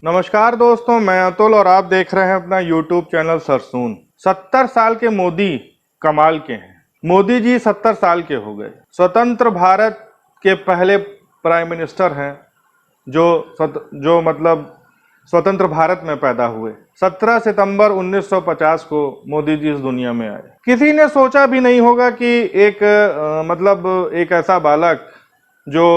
नमस्कार दोस्तों, मैं अतुल और आप देख रहे हैं अपना YouTube चैनल सरसून। 70 साल के मोदी कमाल के हैं। मोदी जी 70 साल के हो गए। स्वतंत्र भारत के पहले प्राइम मिनिस्टर हैं जो मतलब स्वतंत्र भारत में पैदा हुए। 17 सितंबर 1950 को मोदी जी इस दुनिया में आए। किसी ने सोचा भी नहीं होगा कि एक ऐसा बालक जो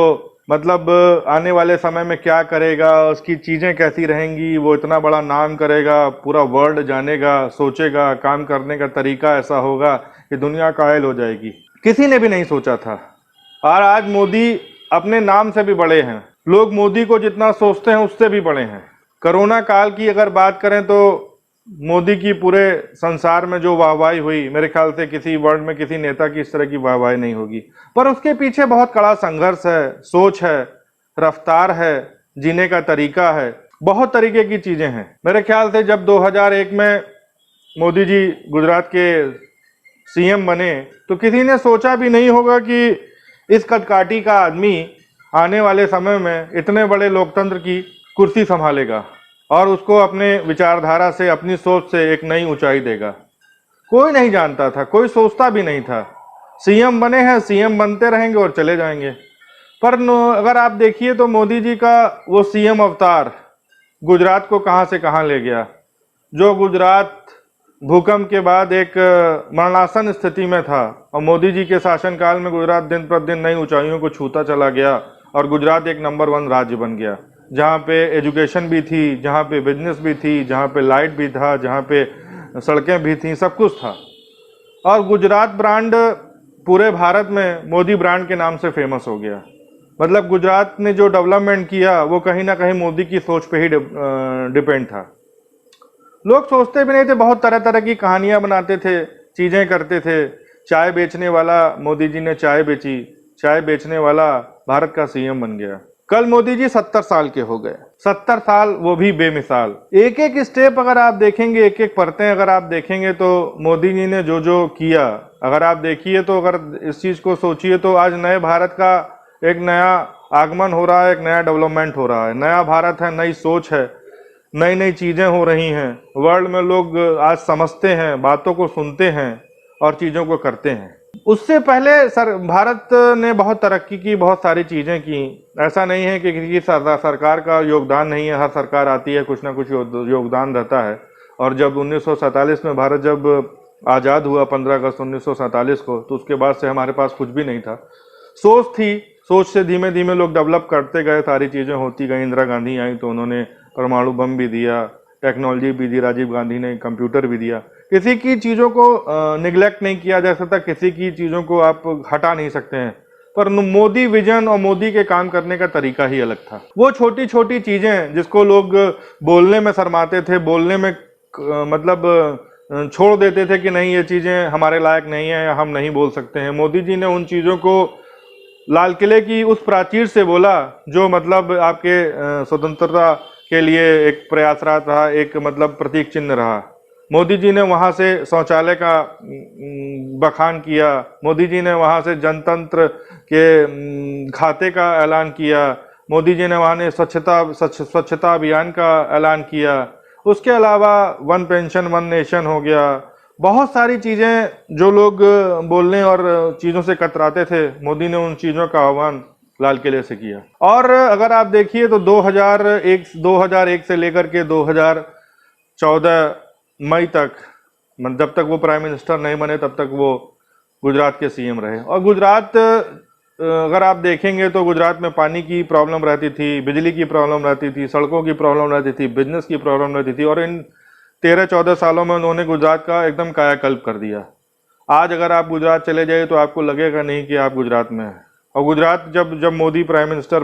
आने वाले समय में क्या करेगा, उसकी चीज़ें कैसी रहेंगी, वो इतना बड़ा नाम करेगा, पूरा वर्ल्ड जानेगा, सोचेगा, काम करने का तरीका ऐसा होगा कि दुनिया कायल हो जाएगी। किसी ने भी नहीं सोचा था। और आज मोदी अपने नाम से भी बड़े हैं। लोग मोदी को जितना सोचते हैं उससे भी बड़े हैं। कोरोना काल की अगर बात करें तो मोदी की पूरे संसार में जो वाहवाही हुई, मेरे ख्याल से किसी वर्ल्ड में किसी नेता की इस तरह की वाहवाही नहीं होगी। पर उसके पीछे बहुत कड़ा संघर्ष है, सोच है, रफ्तार है, जीने का तरीका है, बहुत तरीके की चीजें हैं। मेरे ख्याल से जब 2001 में मोदी जी गुजरात के सीएम बने तो किसी ने सोचा भी नहीं होगा कि इस कदकाठी का आदमी आने वाले समय में इतने बड़े लोकतंत्र की कुर्सी संभालेगा और उसको अपने विचारधारा से, अपनी सोच से एक नई ऊंचाई देगा। कोई नहीं जानता था, कोई सोचता भी नहीं था। सीएम बने हैं, सीएम बनते रहेंगे और चले जाएंगे। पर अगर आप देखिए तो मोदी जी का वो सीएम अवतार गुजरात को कहां से कहां ले गया। जो गुजरात भूकंप के बाद एक मरणासन स्थिति में था और मोदी जी के शासनकाल में गुजरात दिन प्रतिदिन नई ऊंचाइयों को छूता चला गया और गुजरात एक नंबर 1 राज्य बन गया, जहाँ पे एजुकेशन भी थी, जहाँ पे बिजनेस भी थी, जहाँ पे लाइट भी था, जहाँ पे सड़कें भी थी, सब कुछ था। और गुजरात ब्रांड पूरे भारत में मोदी ब्रांड के नाम से फेमस हो गया। मतलब गुजरात ने जो डेवलपमेंट किया वो कहीं ना कहीं मोदी की सोच पे ही डिपेंड था। लोग सोचते भी नहीं थे, बहुत तरह तरह की कहानियां बनाते थे, चीजें करते थे। चाय बेचने वाला मोदी जी ने चाय बेची, चाय बेचने वाला भारत का सीएम बन गया। कल मोदी जी 70 साल के हो गए। 70 साल, वो भी बेमिसाल। एक एक स्टेप अगर आप देखेंगे, एक एक परतें अगर आप देखेंगे तो मोदी जी ने जो जो किया, अगर आप देखिए तो, अगर इस चीज को सोचिए तो आज नए भारत का एक नया आगमन हो रहा है, एक नया डेवलपमेंट हो रहा है। नया भारत है, नई सोच है, नई नई चीजें हो रही हैं। वर्ल्ड में लोग आज समझते हैं, बातों को सुनते हैं और चीजों को करते हैं। उससे पहले भारत ने बहुत तरक्की की, बहुत सारी चीजें की। ऐसा नहीं है कि किसी सरकार का योगदान नहीं है, हर सरकार आती है, कुछ ना कुछ योगदान रहता है। और जब 1947 में भारत जब आज़ाद हुआ 15 अगस्त 1947 को, तो उसके बाद से हमारे पास कुछ भी नहीं था। सोच थी, सोच से धीमे धीमे लोग डेवलप करते गए, सारी चीज़ें होती गई। इंदिरा गांधी आई तो उन्होंने परमाणु बम भी दिया, टेक्नोलॉजी भी दी, राजीव गांधी ने कंप्यूटर भी दिया। किसी की चीज़ों को निगलेक्ट नहीं किया जा सकता, किसी की चीज़ों को आप हटा नहीं सकते हैं। पर मोदी विजन और मोदी के काम करने का तरीका ही अलग था। वो छोटी छोटी चीज़ें जिसको लोग बोलने में शर्माते थे, बोलने में छोड़ देते थे कि नहीं ये चीज़ें हमारे लायक नहीं है, हम नहीं बोल सकते हैं, मोदी जी ने उन चीज़ों को लाल किले की उस प्राचीर से बोला जो आपके स्वतंत्रता के लिए एक प्रयासरत रहा, एक प्रतीक चिन्ह रहा। मोदी जी ने वहां से शौचालय का बखान किया, मोदी जी ने वहां से जनतंत्र के खाते का ऐलान किया, मोदी जी ने वहां ने स्वच्छता अभियान का ऐलान किया। उसके अलावा वन पेंशन वन नेशन हो गया। बहुत सारी चीजें जो लोग बोलने और चीजों से कतराते थे, मोदी ने उन चीजों का आह्वान लाल किले से किया। और अगर आप देखिए तो 2001 से लेकर के 2014 मई तक, जब तक वो प्राइम मिनिस्टर नहीं बने तब तक वो गुजरात के सीएम रहे। और गुजरात अगर आप देखेंगे तो गुजरात में पानी की प्रॉब्लम रहती थी, बिजली की प्रॉब्लम रहती थी, सड़कों की प्रॉब्लम रहती थी, बिजनेस की प्रॉब्लम रहती थी। और इन 13-14 सालों में उन्होंने गुजरात का एकदम कायाकल्प कर दिया। आज अगर आप गुजरात चले जाइए तो आपको लगेगा नहीं कि आप गुजरात में हैं। और गुजरात जब मोदी प्राइम मिनिस्टर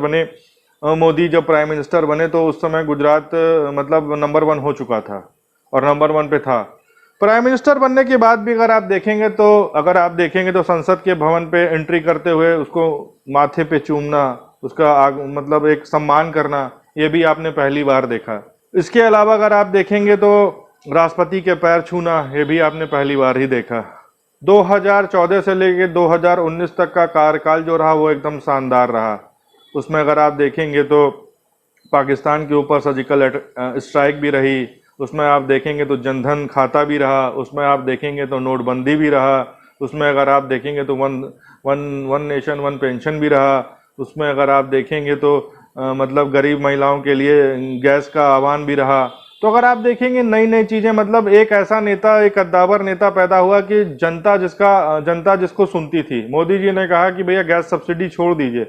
बने, तो उस समय गुजरात नंबर 1 हो चुका था और नंबर 1 पे था। प्राइम मिनिस्टर बनने के बाद भी अगर आप देखेंगे तो संसद के भवन पे एंट्री करते हुए उसको माथे पे चूमना, उसका एक सम्मान करना, ये भी आपने पहली बार देखा। इसके अलावा अगर आप देखेंगे तो राष्ट्रपति के पैर छूना, ये भी आपने पहली बार ही देखा। 2014 से लेकर 2019 तक का कार्यकाल जो रहा वो एकदम शानदार रहा। उसमें अगर आप देखेंगे तो पाकिस्तान के ऊपर सर्जिकल स्ट्राइक भी रही, उसमें आप देखेंगे तो जनधन खाता भी रहा, उसमें आप देखेंगे तो नोटबंदी भी रहा, उसमें अगर आप देखेंगे तो वन नेशन वन पेंशन भी रहा, उसमें अगर आप देखेंगे तो मतलब गरीब महिलाओं के लिए गैस का आह्वान भी रहा। तो अगर आप देखेंगे नई नई चीज़ें, मतलब एक ऐसा नेता, एक कद्दावर नेता पैदा हुआ कि जनता जिसको सुनती थी। मोदी जी ने कहा कि भैया गैस सब्सिडी छोड़ दीजिए,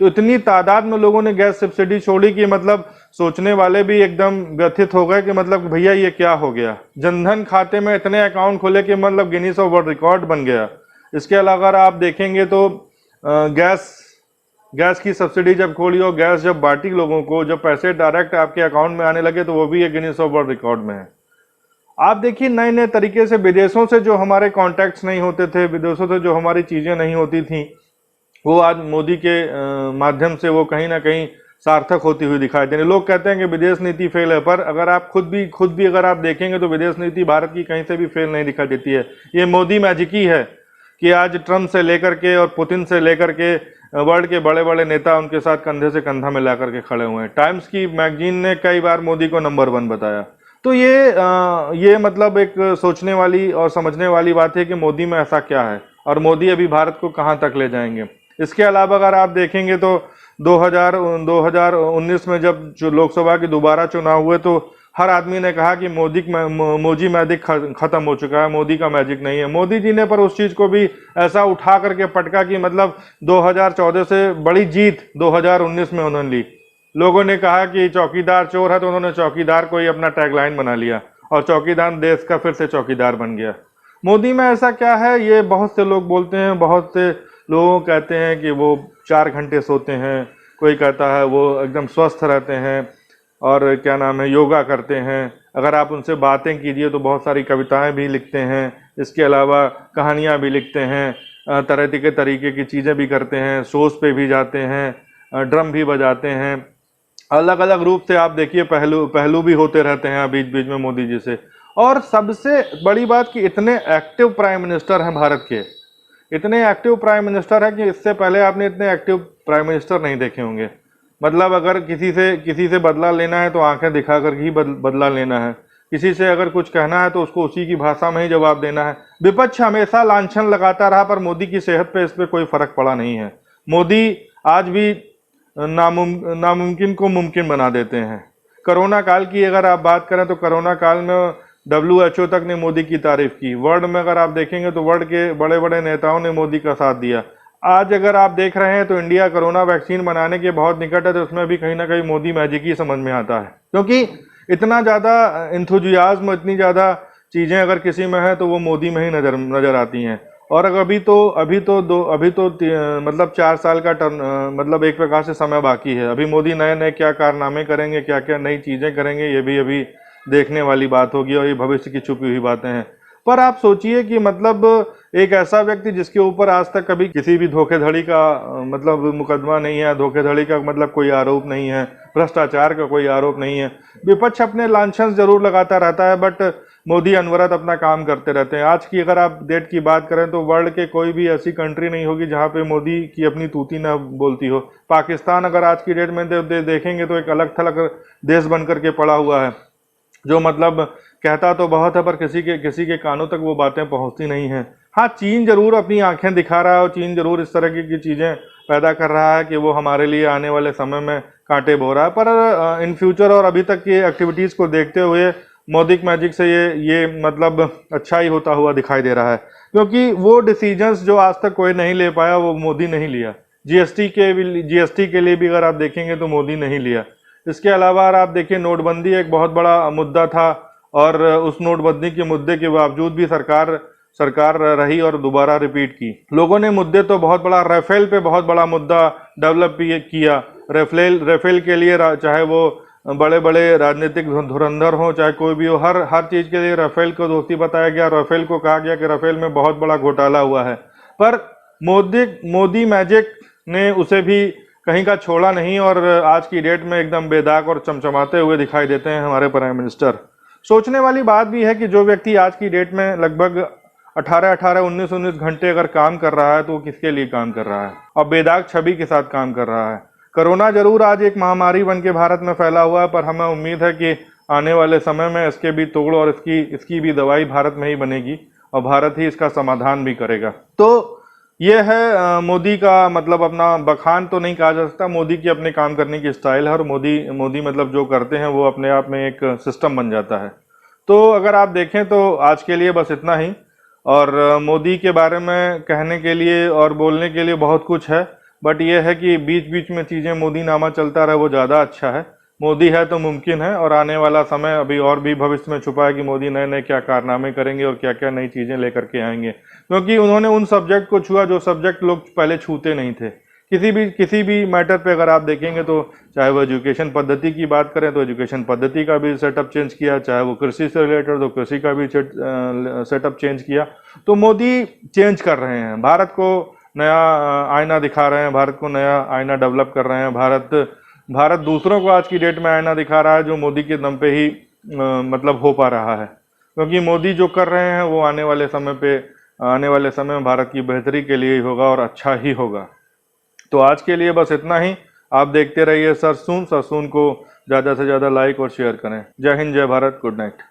तो इतनी तादाद में लोगों ने गैस सब्सिडी छोड़ी कि मतलब सोचने वाले भी एकदम व्यथित हो गए कि मतलब भैया ये क्या हो गया। जनधन खाते में इतने अकाउंट खोले कि मतलब गिनीज ऑफ वर्ल्ड रिकॉर्ड बन गया। इसके अलावा अगर आप देखेंगे तो गैस की सब्सिडी जब खोली और गैस जब बांटी लोगों को, जब पैसे डायरेक्ट आपके अकाउंट में आने लगे, तो वो भी एक गिनीज ऑफ वर्ल्ड रिकॉर्ड में है। आप देखिए नए नए तरीके से विदेशों से जो हमारे कॉन्टैक्ट्स नहीं होते थे, विदेशों से जो हमारी चीज़ें नहीं होती थी, वो आज मोदी के माध्यम से वो कहीं ना कहीं सार्थक होती हुई दिखाई दे रही। लोग कहते हैं कि विदेश नीति फेल है, पर अगर आप खुद भी अगर आप देखेंगे तो विदेश नीति भारत की कहीं से भी फेल नहीं दिखाई देती है। ये मोदी मैजिक ही है कि आज ट्रम्प से लेकर के और पुतिन से लेकर के वर्ल्ड के बड़े बड़े नेता उनके साथ कंधे से कंधा मिला करके खड़े हुए हैं। टाइम्स की मैगजीन ने कई बार मोदी को नंबर 1 बताया। तो ये मतलब एक सोचने वाली और समझने वाली बात है कि मोदी में ऐसा क्या है और मोदी अभी भारत को कहाँ तक ले जाएंगे। इसके अलावा अगर आप देखेंगे तो 2019 में जब जो लोकसभा के दोबारा चुनाव हुए तो हर आदमी ने कहा कि मोदी मैजिक खत्म हो चुका है, मोदी का मैजिक नहीं है। मोदी जी ने पर उस चीज को भी ऐसा उठा करके पटका कि मतलब 2014 से बड़ी जीत 2019 में उन्होंने ली। लोगों ने कहा कि चौकीदार चोर है, तो उन्होंने चौकीदार को ही अपना टैगलाइन बना लिया और चौकीदार देश का फिर से चौकीदार बन गया। मोदी में ऐसा क्या है, ये बहुत से लोग बोलते हैं। बहुत से लोग कहते हैं कि वो 4 घंटे सोते हैं, कोई कहता है वो एकदम स्वस्थ रहते हैं और क्या नाम है योगा करते हैं। अगर आप उनसे बातें कीजिए तो बहुत सारी कविताएं भी लिखते हैं, इसके अलावा कहानियां भी लिखते हैं, तरह के तरीके की चीज़ें भी करते हैं, शोज़ पे भी जाते हैं, ड्रम भी बजाते हैं। अलग अलग रूप से आप देखिए पहलू भी होते रहते हैं बीच बीच में मोदी जी से। और सबसे बड़ी बात कि इतने एक्टिव प्राइम मिनिस्टर हैं भारत के, इतने एक्टिव प्राइम मिनिस्टर है कि इससे पहले आपने इतने एक्टिव प्राइम मिनिस्टर नहीं देखे होंगे। मतलब अगर किसी से बदला लेना है तो आंखें दिखा कर ही बदला लेना है, किसी से अगर कुछ कहना है तो उसको उसी की भाषा में ही जवाब देना है। विपक्ष हमेशा लांछन लगाता रहा, पर मोदी की सेहत पे इस पर कोई फर्क पड़ा नहीं है। मोदी आज भी नामुमकिन को मुमकिन बना देते हैं। कोरोना काल की अगर आप बात करें तो कोरोना काल में WHO तक ने मोदी की तारीफ की। वर्ल्ड में अगर आप देखेंगे तो वर्ल्ड के बड़े बड़े नेताओं ने मोदी का साथ दिया। आज अगर आप देख रहे हैं तो इंडिया कोरोना वैक्सीन बनाने के बहुत निकट है, तो उसमें भी कहीं ना कहीं मोदी मैजिक ही समझ में आता है, क्योंकि इतना ज़्यादा इंथुजियाज्म, इतनी ज़्यादा चीज़ें अगर किसी में है तो वो मोदी में ही नजर आती हैं। और अगर अभी तो मतलब 4 साल का मतलब एक प्रकार से समय बाकी है। अभी मोदी नए नए क्या कारनामे करेंगे, क्या क्या नई चीज़ें करेंगे, ये भी अभी देखने वाली बात होगी और ये भविष्य की छुपी हुई बातें हैं। पर आप सोचिए कि मतलब एक ऐसा व्यक्ति जिसके ऊपर आज तक कभी किसी भी धोखेधड़ी का मतलब मुकदमा नहीं है, धोखेधड़ी का मतलब कोई आरोप नहीं है, भ्रष्टाचार का कोई आरोप नहीं है। विपक्ष अपने लांछन जरूर लगाता रहता है, बट मोदी अनवरत अपना काम करते रहते हैं। आज की अगर आप डेट की बात करें तो वर्ल्ड के कोई भी ऐसी कंट्री नहीं होगी जहाँ पे मोदी की अपनी तूती ना बोलती हो। पाकिस्तान अगर आज की डेट में देखेंगे तो एक अलग थलग देश बन करके पड़ा हुआ है, जो मतलब कहता तो बहुत है पर किसी के कानों तक वो बातें पहुंचती नहीं हैं। हाँ, चीन जरूर अपनी आंखें दिखा रहा है और चीन जरूर इस तरह की चीज़ें पैदा कर रहा है कि वो हमारे लिए आने वाले समय में कांटे बो रहा है। पर इन फ्यूचर और अभी तक की एक्टिविटीज़ को देखते हुए मोदी मैजिक से ये मतलब अच्छा ही होता हुआ दिखाई दे रहा है, क्योंकि वो डिसीजंस जो आज तक कोई नहीं ले पाया वो मोदी नहीं लिया। जीएसटी के लिए भी अगर आप देखेंगे तो मोदी नहीं लिया। इसके अलावा अगर आप देखिए नोटबंदी एक बहुत बड़ा मुद्दा था और उस नोटबंदी के मुद्दे के बावजूद भी सरकार रही और दोबारा रिपीट की। लोगों ने मुद्दे तो बहुत बड़ा, राफेल पे बहुत बड़ा मुद्दा डेवलप किया। राफेल के लिए चाहे वो बड़े बड़े राजनीतिक धुरंधर हो चाहे कोई भी हो, हर चीज़ के लिए राफेल को दोषी बताया गया। राफेल को कहा गया कि राफेल में बहुत बड़ा घोटाला हुआ है, पर मोदी मैजिक ने उसे भी कहीं का छोड़ा नहीं और आज की डेट में एकदम बेदाग और चमचमाते हुए दिखाई देते हैं हमारे प्राइम मिनिस्टर। सोचने वाली बात भी है कि जो व्यक्ति आज की डेट में लगभग 19 घंटे अगर काम कर रहा है तो वो किसके लिए काम कर रहा है और बेदाग छवि के साथ काम कर रहा है। कोरोना जरूर आज एक महामारी बन के भारत में फैला हुआ है, पर हमें उम्मीद है कि आने वाले समय में इसके भी तोड़ और इसकी भी दवाई भारत में ही बनेगी और भारत ही इसका समाधान भी करेगा। तो ये है मोदी का, मतलब अपना बखान तो नहीं कहा जा सकता, मोदी की अपने काम करने की स्टाइल है और मोदी मतलब जो करते हैं वो अपने आप में एक सिस्टम बन जाता है। तो अगर आप देखें तो आज के लिए बस इतना ही। और मोदी के बारे में कहने के लिए और बोलने के लिए बहुत कुछ है, बट ये है कि बीच बीच में चीज़ें मोदी नामा चलता रहे वो ज़्यादा अच्छा है। मोदी है तो मुमकिन है, और आने वाला समय अभी और भी भविष्य में छुपा है कि मोदी नए नए क्या कारनामे करेंगे और क्या क्या नई चीज़ें लेकर के आएंगे, क्योंकि उन्होंने उन सब्जेक्ट को छुआ जो सब्जेक्ट लोग पहले छूते नहीं थे। किसी भी मैटर पे अगर आप देखेंगे तो चाहे वो एजुकेशन पद्धति की बात करें तो एजुकेशन पद्धति का भी सेटअप चेंज किया, चाहे वो कृषि से रिलेटेड तो कृषि का भी सेटअप चेंज किया। तो मोदी चेंज कर रहे हैं, भारत को नया आईना दिखा रहे हैं, भारत को नया आईना डेवलप कर रहे हैं। भारत दूसरों को आज की डेट में आईना दिखा रहा है, जो मोदी के दम पे ही मतलब हो पा रहा है, क्योंकि मोदी जो कर रहे हैं वो आने वाले समय में भारत की बेहतरी के लिए ही होगा और अच्छा ही होगा। तो आज के लिए बस इतना ही। आप देखते रहिए सरसून को ज़्यादा से ज़्यादा लाइक और शेयर करें। जय हिंद, जय भारत, गुड नाइट।